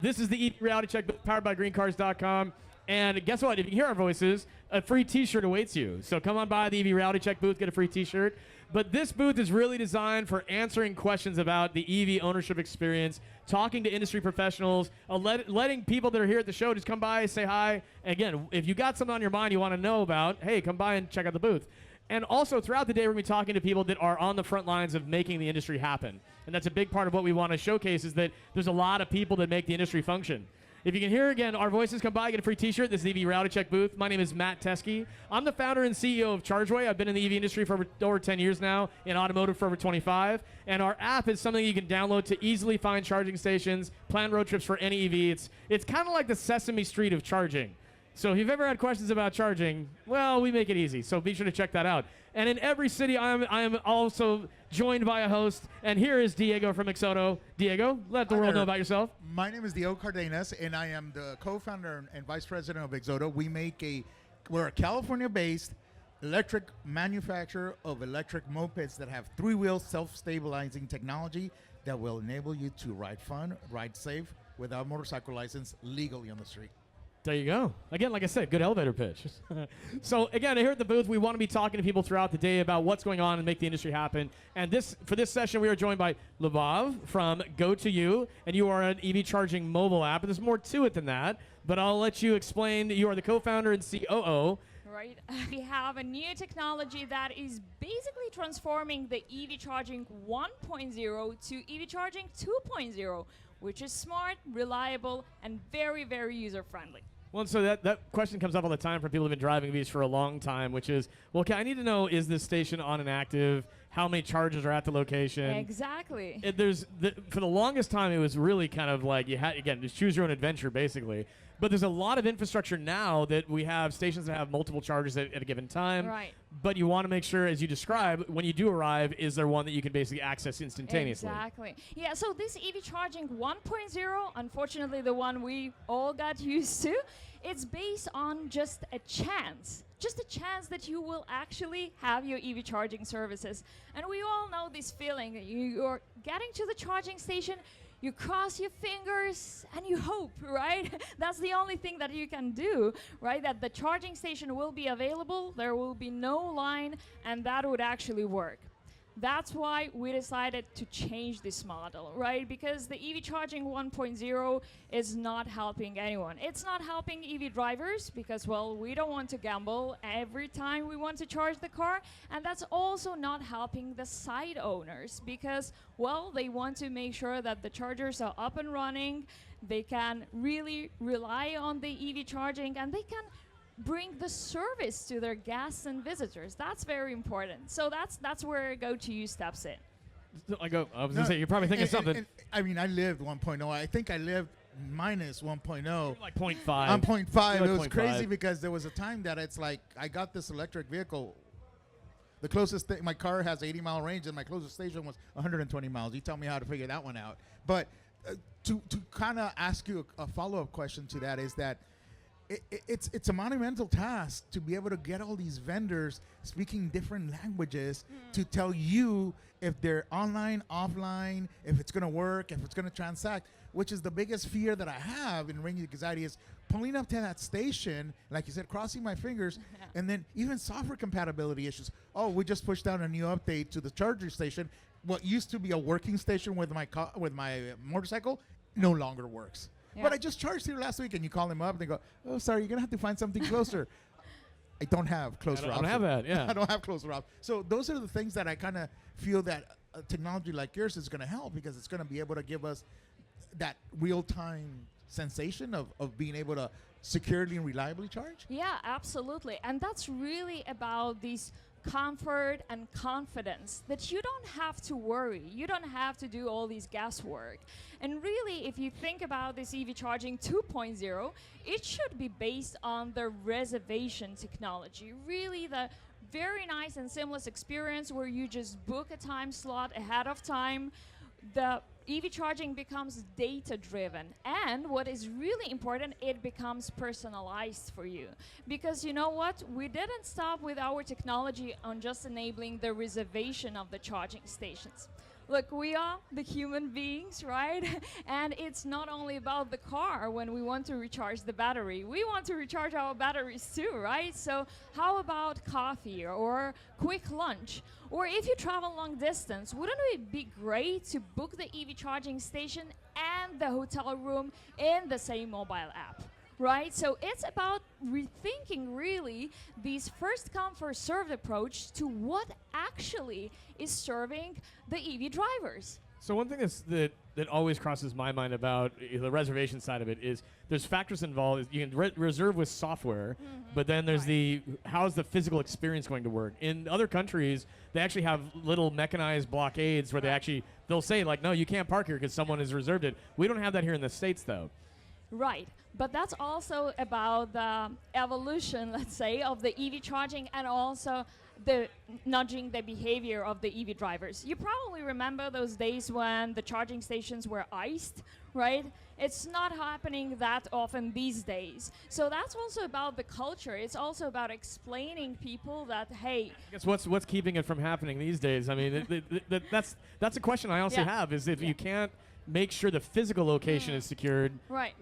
This is the EV Reality Check powered by GreenCars.com. And guess what? If you can hear our voices, a free T-shirt awaits you. So come on by the EV Reality Check booth, get a free T-shirt. But this booth is really designed for answering questions about the EV ownership experience, talking to industry professionals, letting people that are here at the show just come by, say hi. Again, if you got something on your mind you want to know about, hey, come by and check out the booth. And also, throughout the day, we're going to be talking to people that are on the front lines of making the industry happen. And that's a big part of what we want to showcase, is that there's a lot of people that make the industry function. If you can hear, again, our voices, come by, get a free T-shirt. This is the EV Reality Check booth. My name is Matt Teske. I'm the founder and CEO of Chargeway. I've been in the EV industry for over 10 years now, in automotive for over 25. And our app is something you can download to easily find charging stations, plan road trips for any EV. It's kind of like the Sesame Street of charging. So if you've ever had questions about charging, well, we make it easy. So be sure to check that out. And in every city, I am also joined by a host. And here is Diego from Exodo. Diego, let the world know about yourself. My name is Diego Cardenas, and I am the co-founder and vice president of Exodo. We're a California-based electric manufacturer of electric mopeds that have three-wheel self-stabilizing technology that will enable you to ride fun, ride safe, without a motorcycle license, legally on the street. There you go. Again, like I said, good elevator pitch. So again, here at the booth, we want to be talking to people throughout the day about what's going on and make the industry happen. And for this session, we are joined by Lyubov from Go2You, and you are an EV charging mobile app. And there's more to it than that, but I'll let you explain. You are the co-founder and COO. Right. We have a new technology that is basically transforming the EV charging 1.0 to EV charging 2.0, which is smart, reliable, and very, very user-friendly. Well, so that question comes up all the time from people who've been driving these for a long time, which is, well, okay, I need to know, is this station on and active? How many chargers are at the location? Exactly. For the longest time, it was really kind of like you had, again, just choose your own adventure, basically. But there's a lot of infrastructure now that we have stations that have multiple chargers at a given time. Right. But you want to make sure, as you describe, when you do arrive, is there one that you can basically access instantaneously? Exactly. Yeah, so this EV charging 1.0, unfortunately the one we all got used to, it's based on just a chance that you will actually have your EV charging services. And we all know this feeling. You're getting to the charging station, you cross your fingers and you hope, right? That's the only thing that you can do, right? That the charging station will be available, there will be no line, and that would actually work. That's why we decided to change this model, right? Because the EV charging 1.0 is not helping anyone. It's not helping EV drivers because, well, we don't want to gamble every time we want to charge the car. And that's also not helping the site owners because, well, they want to make sure that the chargers are up and running. They can really rely on the EV charging, and they can bring the service to their guests and visitors. That's very important. So that's where Go2You steps in. I was going to say, you're probably thinking something. I mean, I lived 1.0. I think I lived minus 1.0. You're like 0.5. I'm 0.5. It was 0.5. crazy because there was a time that it's like I got this electric vehicle. The closest my car has 80-mile range, and my closest station was 120 miles. You tell me how to figure that one out. But to kind of ask you a follow-up question to that is that it's a monumental task to be able to get all these vendors speaking different languages to tell you if they're online, offline, if it's going to work, if it's going to transact, which is the biggest fear that I have in ringing anxiety is pulling up to that station, like you said, crossing my fingers, and then even software compatibility issues. Oh, we just pushed out a new update to the charger station. What used to be a working station with my motorcycle no longer works. Yeah. But I just charged here last week, and you call them up, and they go, oh, sorry, you're going to have to find something closer. I don't have close routes. I don't have that, yeah. I don't have close routes. So those are the things that I kind of feel that technology like yours is going to help because it's going to be able to give us that real-time sensation of being able to securely and reliably charge. Yeah, absolutely. And that's really about these comfort and confidence that you don't have to worry. You don't have to do all these guesswork. And really, if you think about this EV charging 2.0, it should be based on the reservation technology. Really the very nice and seamless experience where you just book a time slot ahead of time. The EV charging becomes data-driven, and what is really important, it becomes personalized for you. Because you know what? We didn't stop with our technology on just enabling the reservation of the charging stations. look, we are the human beings, right? And it's not only about the car when we want to recharge the battery. We want to recharge our batteries too, right? So how about coffee or quick lunch? Or if you travel long distance, wouldn't it be great to book the EV charging station and the hotel room in the same mobile app? Right, so it's about rethinking really these first come first served approach to what actually is serving the EV drivers. So one thing that always crosses my mind about the reservation side of it is there's factors involved. You can reserve with software, but then there's how's the physical experience going to work? In other countries, they actually have little mechanized blockades where they'll say like, no, you can't park here because someone has reserved it. We don't have that here in the States though. Right, but that's also about the evolution, let's say, of the EV charging and also the nudging the behavior of the EV drivers. You probably remember those days when the charging stations were iced, right? It's not happening that often these days. So that's also about the culture. It's also about explaining people that, hey. I guess what's keeping it from happening these days? I mean, that's a question I also have, is if you can't make sure the physical location is secured. Right.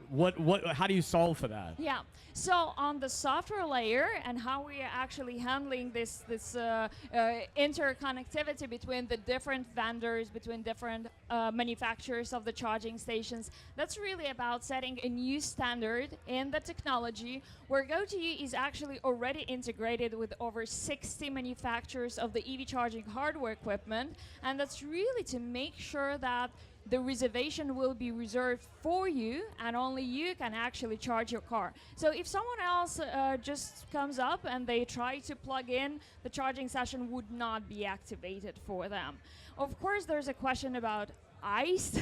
How do you solve for that? Yeah. So on the software layer and how we are actually handling this interconnectivity between the different vendors, between different manufacturers of the charging stations, that's really about setting a new standard in the technology where GoToYou is actually already integrated with over 60 manufacturers of the EV charging hardware equipment, and that's really to make sure that the reservation will be reserved for you and only you can actually charge your car. So if someone else just comes up and they try to plug in, the charging session would not be activated for them. Of course, there's a question about iced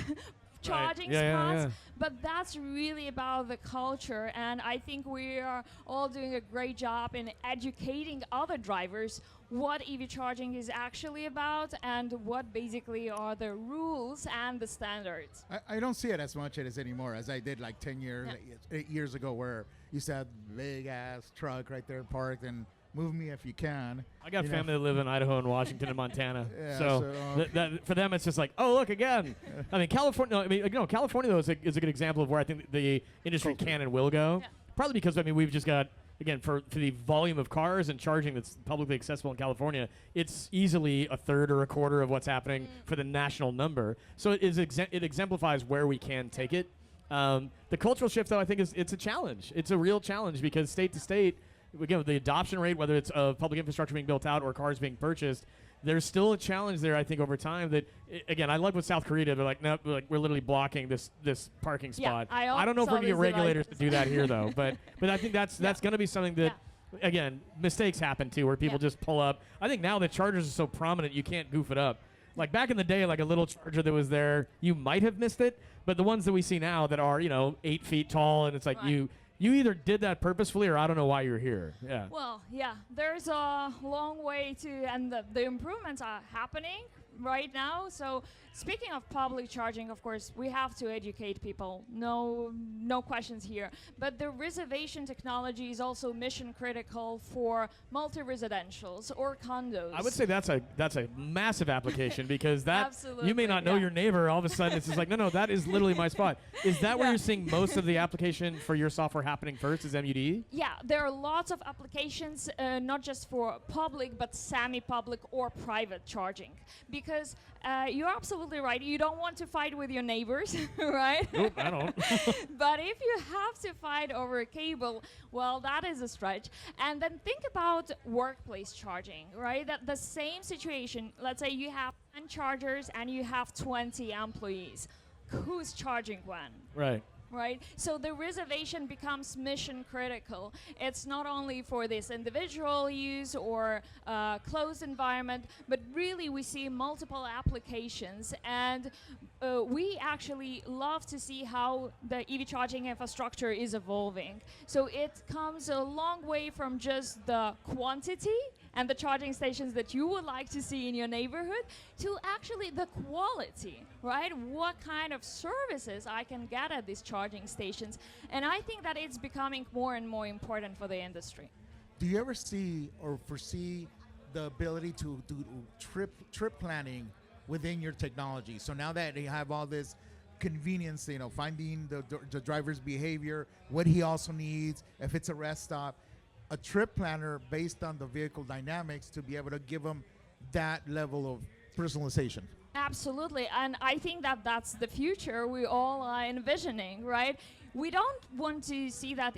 charging spots, but that's really about the culture, and I think we are all doing a great job in educating other drivers what EV charging is actually about and what basically are the rules and the standards. I don't see it as much as anymore as I did like 10 years, 8 years ago, where you used to have big ass truck right there parked and move me if you can. I got family that live in Idaho and Washington and Montana, so for them it's just like, oh look again. I mean California. I mean California though is a good example of where I think the industry can and will go. Yeah. Probably because we've just got. Again, for the volume of cars and charging that's publicly accessible in California, it's easily a third or a quarter of what's happening for the national number. So it exemplifies where we can take it. The cultural shift, though, I think it's a challenge. It's a real challenge because state to state, again, the adoption rate, whether it's of public infrastructure being built out or cars being purchased, there's still a challenge there, I think, over time that, again, I like what South Korea did. They're like, no, we're literally blocking this parking spot. I don't know if we're going to get regulators to do that here, though. But I think that's going to be something that, again, mistakes happen, too, where people just pull up. I think now that chargers are so prominent, you can't goof it up. Like back in the day, like a little charger that was there, you might have missed it. But the ones that we see now that are, 8 feet tall, and it's like you either did that purposefully or I don't know why you're here. Yeah. Well, there's a long way to, and the improvements are happening right now. So speaking of public charging, of course, we have to educate people. No questions here. But the reservation technology is also mission critical for multi-residentials or condos. I would say that's a massive application because that Absolutely, you may not know your neighbor. All of a sudden, it's just like, no, that is literally my spot. Is that where you're seeing most of the application for your software happening first? Is MUD? Yeah, there are lots of applications, not just for public, but semi-public or private charging. Because you're absolutely right. You don't want to fight with your neighbors, right? Nope, I don't. But if you have to fight over a cable, well, that is a stretch. And then think about workplace charging, right? That the same situation. Let's say you have 10 chargers and you have 20 employees. Who's charging when? Right. Right? So the reservation becomes mission critical. It's not only for this individual use or closed environment, but really we see multiple applications, and we actually love to see how the EV charging infrastructure is evolving. So it comes a long way from just the quantity and the charging stations that you would like to see in your neighborhood to actually the quality, right? What kind of services I can get at these charging stations. And I think that it's becoming more and more important for the industry. Do you ever see or foresee the ability to do trip planning within your technology. So now that you have all this convenience, finding the driver's behavior, what he also needs, if it's a rest stop, a trip planner based on the vehicle dynamics to be able to give them that level of personalization. Absolutely, and I think that that's the future we all are envisioning, right? We don't want to see that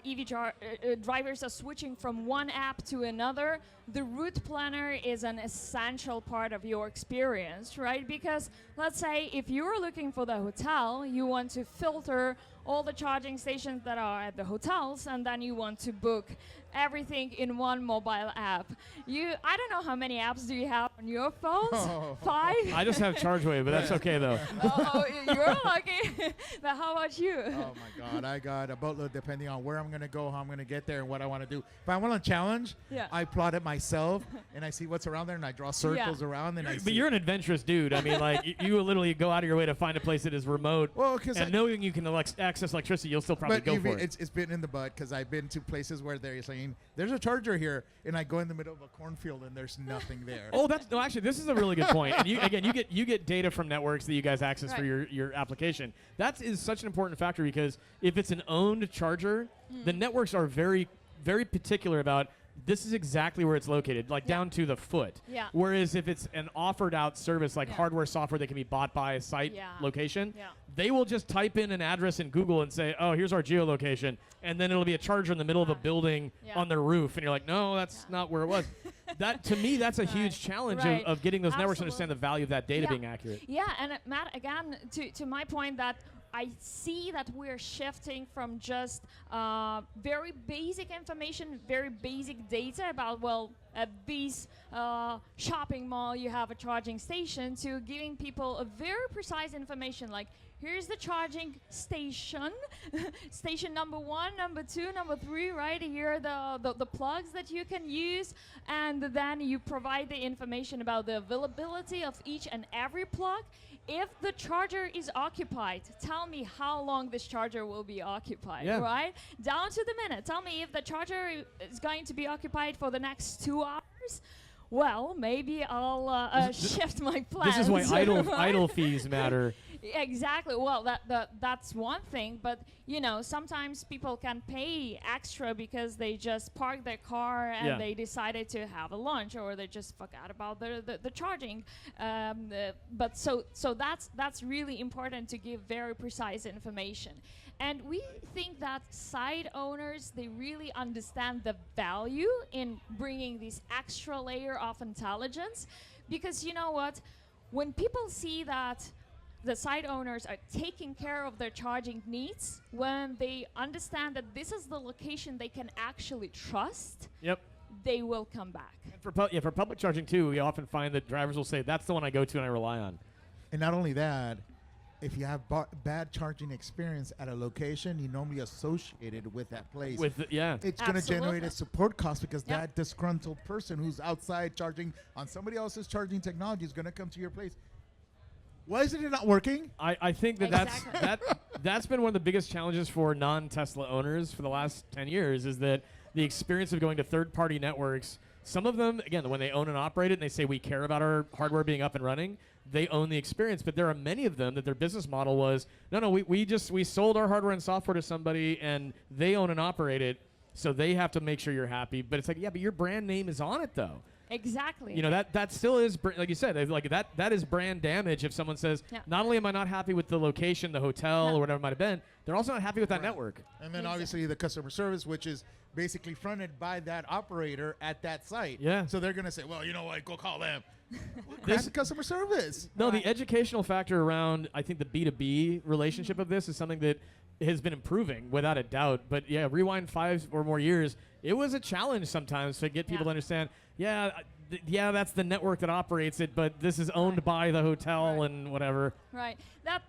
drivers are switching from one app to another. The route planner is an essential part of your experience, right? Because let's say if you're looking for the hotel, you want to filter all the charging stations that are at the hotels, and then you want to book everything in one mobile app. I don't know how many apps do you have on your phones? Oh. 5? I just have Chargeway, but that's okay though. Oh, you're lucky. But how about you? Oh my God, I got a boatload depending on where I'm gonna go, how I'm gonna get there, and what I want to do. If I want to challenge, Yeah. I plot it myself, and I see what's around there, and I draw circles around, and I see. But you're an adventurous dude. I mean, like you literally go out of your way to find a place that is remote. Well, because and knowing you can access electricity, you'll still probably go for it. It's been in the butt because I've been to places where they're saying there's a charger here, and I go in the middle of a cornfield and there's nothing there. Oh, actually, this is a really good point. And you get data from networks that you guys access for your application. That is such an important factor because if it's an owned charger, the networks are very, very particular about this is exactly where it's located, like down to the foot. Yeah. Whereas if it's an offered out service like hardware, software that can be bought by a site location, they will just type in an address in Google and say, oh, here's our geolocation. And then it'll be a charger in the middle of a building on their roof. And you're like, no, that's not where it was. That to me, that's a huge challenge of getting those networks to understand the value of that data being accurate. Yeah, and Matt, again, to my point that I see that we're shifting from just very basic information, very basic data about, well, at this shopping mall you have a charging station, to giving people a very precise information like, here's the charging station, station number 1, number 2, number 3, right? Here are the plugs that you can use, and then you provide the information about the availability of each and every plug. If the charger is occupied, tell me how long this charger will be occupied, right? Down to the minute. Tell me if the charger is going to be occupied for the next 2 hours. Well, maybe I'll shift my plans. This is why idle fees matter. Exactly. Well, that's one thing, but sometimes people can pay extra because they just parked their car and they decided to have a lunch, or they just forgot about the charging. But so that's really important to give very precise information. And we think that site owners, they really understand the value in bringing this extra layer of intelligence, because you know what? When people see that the site owners are taking care of their charging needs, when they understand that this is the location they can actually trust, they will come back. And for public charging too, we often find that drivers will say, that's the one I go to and I rely on. And not only that, if you have bad charging experience at a location, you normally associated with that place. It's going to generate a support cost because that disgruntled person who's outside charging on somebody else's charging technology is going to come to your place. Why isn't it not working? I think that's been one of the biggest challenges for non-Tesla owners for the last 10 years is that the experience of going to third-party networks, some of them, again, when they own and operate it and they say we care about our hardware being up and running, they own the experience. But there are many of them that their business model was, no, we sold our hardware and software to somebody and they own and operate it, so they have to make sure you're happy. But it's like, yeah, but your brand name is on it though. Exactly. That still is, like you said, like that is brand damage if someone says, not only am I not happy with the location, the hotel, or whatever it might have been, they're also not happy with that network. And then obviously the customer service, which is basically fronted by that operator at that site. Yeah. So they're going to say, well, you know what, go call them. This customer service. No, the educational factor around, I think the B2B relationship of this is something that has been improving without a doubt. But rewind 5 or more years, it was a challenge sometimes to get people to understand, that's the network that operates it, but this is owned by the hotel and whatever. Right.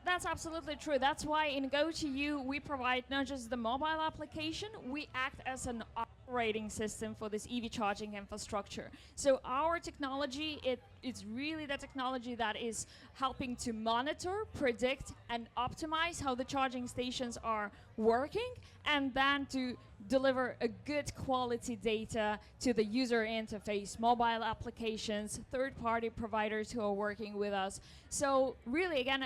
That's absolutely true. That's why in Go2U we provide not just the mobile application, we act as an operating system for this EV charging infrastructure. So our technology, it's really the technology that is helping to monitor, predict, and optimize how the charging stations are working, and then to deliver a good quality data to the user interface, mobile applications, third-party providers who are working with us. So really, again,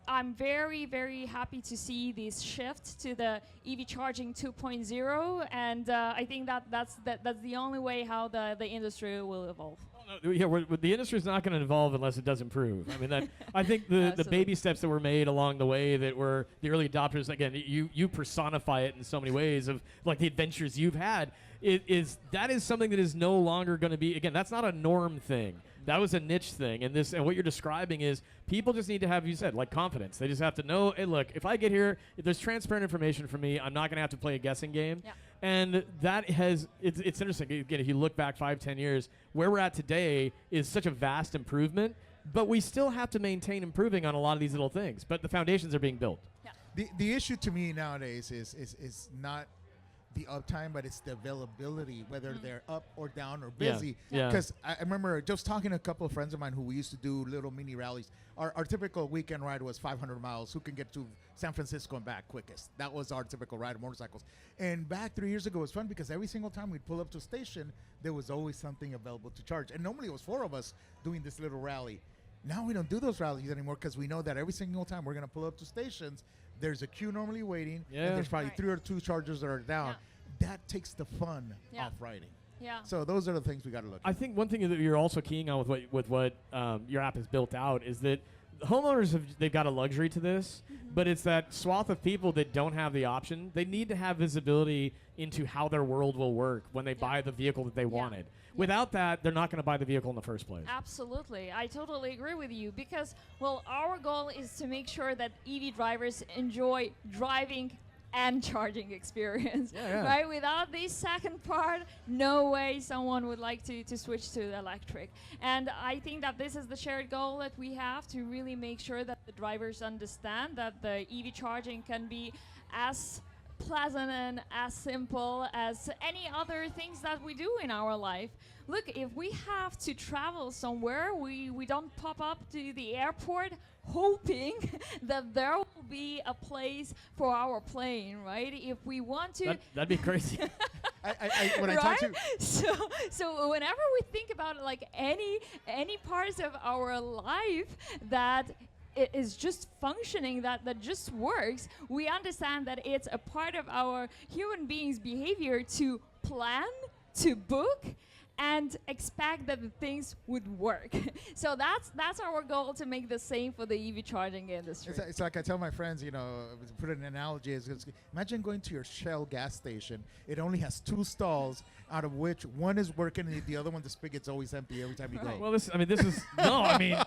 I'm very, very happy to see this shift to the EV charging 2.0, and I think that's the only way how the industry will evolve. Yeah, the industry is not going to evolve unless it does improve. I mean, I think the baby steps that were made along the way that were the early adopters. Again, you personify it in so many ways of like the adventures you've had. That is something that is no longer going to be. Again, that's not a norm thing. That was a niche thing, and what you're describing is people just need to have, you said, like confidence. They just have to know, hey, look, if I get here, if there's transparent information for me, I'm not going to have to play a guessing game. Yeah. And that it's interesting. Again, if you look back 5-10 years, where we're at today is such a vast improvement, but we still have to maintain improving on a lot of these little things. But the foundations are being built. Yeah. The issue to me nowadays is not the uptime, but it's the availability, whether they're up or down or busy. Yeah. Because I remember just talking to a couple of friends of mine who we used to do little mini rallies. Our typical weekend ride was 500 miles. Who can get to San Francisco and back quickest? That was our typical ride of motorcycles. And back 3 years ago, it was fun because every single time we'd pull up to a station, there was always something available to charge. And normally it was 4 of us doing this little rally. Now we don't do those rallies anymore because we know that every single time we're going to pull up to stations, there's a queue normally waiting, and there's probably 3 or 2 chargers that are down. Yeah. That takes the fun off riding. Yeah. So those are the things we got to look at. I think one thing that you're also keying on with what your app has built out is that homeowners they've got a luxury to this, but it's that swath of people that don't have the option. They need to have visibility into how their world will work when they buy the vehicle that they wanted. Without that, they're not going to buy the vehicle in the first place. Absolutely. I totally agree with you because, well, our goal is to make sure that EV drivers enjoy driving and charging experience, right? Without this second part, no way someone would like to switch to the electric. And I think that this is the shared goal that we have to really make sure that the drivers understand that the EV charging can be as pleasant and as simple as any other things that we do in our life. Look, if we have to travel somewhere, we don't pop up to the airport hoping that there will be a place for our plane, right? If we want to... That'd be crazy. When I talk to... So whenever we think about like any parts of our life that it is just functioning, that just works, we understand that it's a part of our human beings' behavior to plan, to book, and expect that the things would work. So that's our goal, to make the same for the EV charging industry. It's like I tell my friends, to put an analogy, imagine going to your Shell gas station. It only has 2 stalls, out of which one is working and the other one, the spigot's always empty every time you go. Well, this is no. I mean,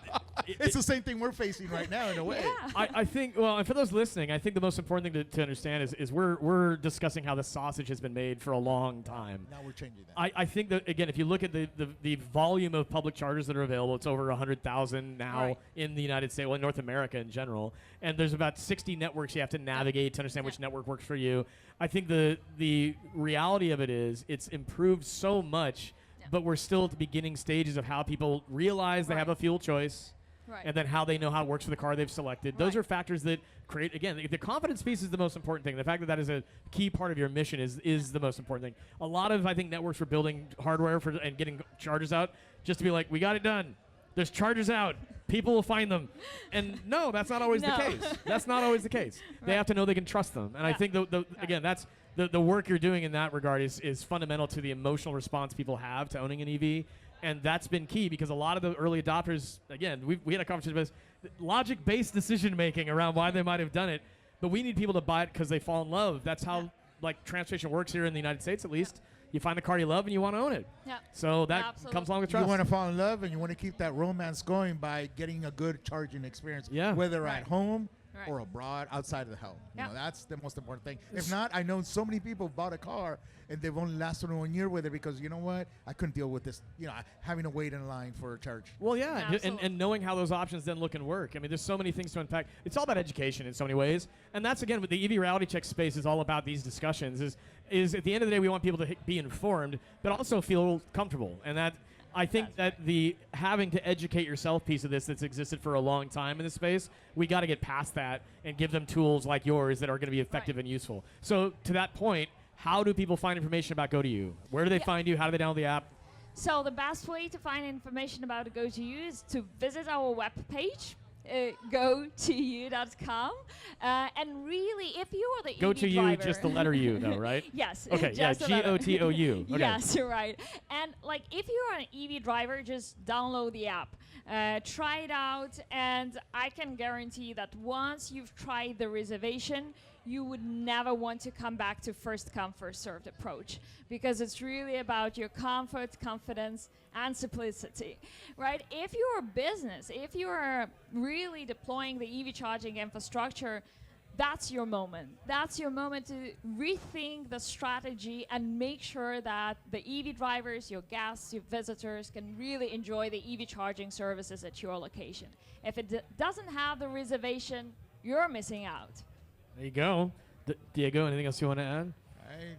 it's the same thing we're facing right now in a way. Yeah. I think. Well, and for those listening, I think the most important thing to understand is we're discussing how the sausage has been made for a long time. Now we're changing that. I think that, again, if you look at the volume of public chargers that are available, it's over 100,000 now in the United States, well, in North America in general. And there's about 60 networks you have to navigate to understand which network works for you. I think the reality of it is it's improved so much, but we're still at the beginning stages of how people realize they have a fuel choice. And then how they know how it works for the car they've selected. Those are factors that create, again, the confidence piece is the most important thing. The fact that that is a key part of your mission is the most important thing. A lot of, I think, networks were building hardware and getting chargers out just to be like, we got it done. There's chargers out. People will find them. And no, that's not always the case. That's not always the case. They have to know they can trust them. And I think, again, that's the work you're doing in that regard is fundamental to the emotional response people have to owning an EV. And that's been key because a lot of the early adopters, again, we had a conversation about this, logic-based decision-making around why they might have done it. But we need people to buy it because they fall in love. That's how transportation works here in the United States, at least. You find the car you love and you want to own it. Yeah. So that comes along with trust. You want to fall in love and you want to keep that romance going by getting a good charging experience, whether at home Right. or abroad outside of the home. You Yeah. know, that's the most important thing. If not, I know so many people bought a car and they've only lasted 1 year with it because, you know what, I couldn't deal with this, you know, having to wait in line for a charge. Well, yeah, and Absolutely. knowing how those options then look and work. I mean, there's so many things to unpack. It's all about education in so many ways, and that's again what the EV reality check space is all about. These discussions is at the end of the day, we want people to be informed, but also feel comfortable, and that. I think that the having to educate yourself piece of this that's existed for a long time in this space, we got to get past that and give them tools like yours that are going to be effective and useful. So to that point, how do people find information about GoToYou? Where do they find you? How do they download the app? So the best way to find information about GoToYou is to visit our webpage, gotoyou.com, and really, if you are the EV GoToYou, driver, just the letter U, though, right? Yes. Okay, yeah, just the letter. GOTOU. Okay. Yes, right. And like, if you're an EV driver, just download the app, try it out, and I can guarantee that once you've tried the reservation, you would never want to come back to first come, first served approach, because it's really about your comfort, confidence, and simplicity, right? If you're a business, if you're really deploying the EV charging infrastructure, that's your moment. That's your moment to rethink the strategy and make sure that the EV drivers, your guests, your visitors can really enjoy the EV charging services at your location. If it doesn't have the reservation, you're missing out. There you go. Diego, anything else you want to add?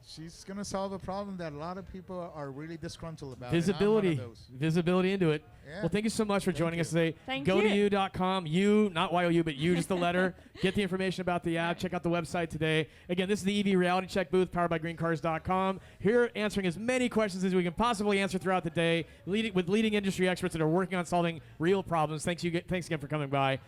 She's going to solve a problem that a lot of people are really disgruntled about. Visibility. Visibility into it. Yeah. Well, thank you so much for joining us today. Thank Go to you. you.com. You, not YOU, but you, just the letter. Get the information about the app. Check out the website today. Again, this is the EV Reality Check booth powered by GreenCars.com. Here answering as many questions as we can possibly answer throughout the day with leading industry experts that are working on solving real problems. Thanks again for coming by.